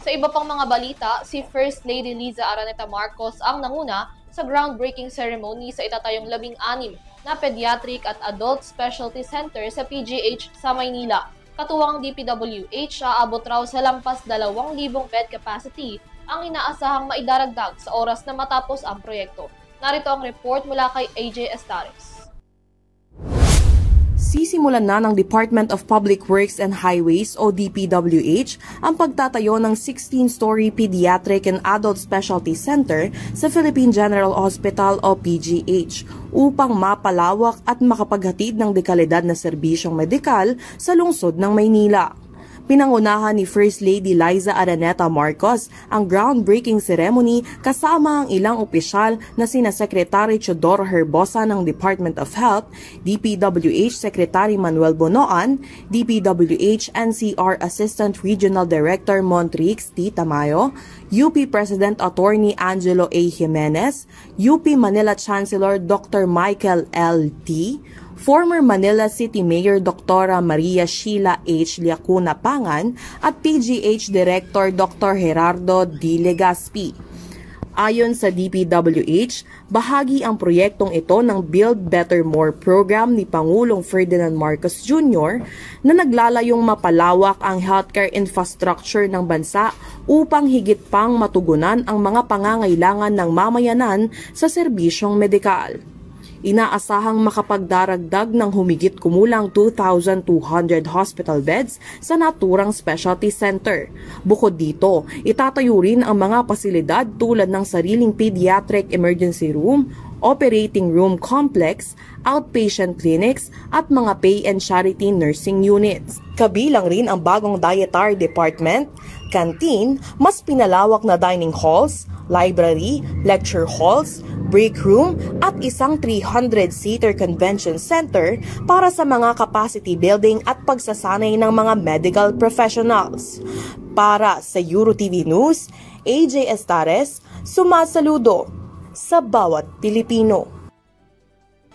Sa iba pang mga balita, si First Lady Liza Araneta Marcos ang nanguna sa groundbreaking ceremony sa itatayong 16 na Pediatric at Adult Specialty Center sa PGH sa Maynila. Katuwang ang DPWH, aabot raw sa lampas 2,000 bed capacity ang inaasahang maidaragdag sa oras na matapos ang proyekto. Narito ang report mula kay AJ Estares. Sisimulan na ng Department of Public Works and Highways o DPWH ang pagtatayo ng 16-story Pediatric and Adult Specialty Center sa Philippine General Hospital o PGH upang mapalawak at makapaghatid ng dekalidad na serbisyong medikal sa lungsod ng Maynila. Pinangunahan ni First Lady Liza Araneta Marcos ang groundbreaking ceremony kasama ang ilang opisyal na sina Secretary Teodoro Herbosa ng Department of Health, DPWH Secretary Manuel Bonoan, DPWH NCR Assistant Regional Director Montrix T. Tamayo, UP President Attorney Angelo A. Jimenez, UP Manila Chancellor Dr. Michael L. T., former Manila City Mayor Dr. Maria Sheila H. Liacuna Pangan at PGH Director Dr. Gerardo D. Legaspi. Ayon sa DPWH, bahagi ang proyektong ito ng Build Better More program ni Pangulong Ferdinand Marcos Jr. na naglalayong mapalawak ang healthcare infrastructure ng bansa upang higit pang matugunan ang mga pangangailangan ng mamayanan sa serbisyong medikal. Inaasahang makapagdaragdag ng humigit kumulang 2,200 hospital beds sa naturang specialty center. Bukod dito, itatayo rin ang mga pasilidad tulad ng sariling pediatric emergency room, operating room complex, outpatient clinics at mga pay and charity nursing units. Kabilang rin ang bagong dietary department, canteen, mas pinalawak na dining halls, library, lecture halls, break room at isang 300-seater convention center para sa mga capacity building at pagsasanay ng mga medical professionals. Para sa EuroTV News, AJ Estares, sumasaludo sa bawat Pilipino.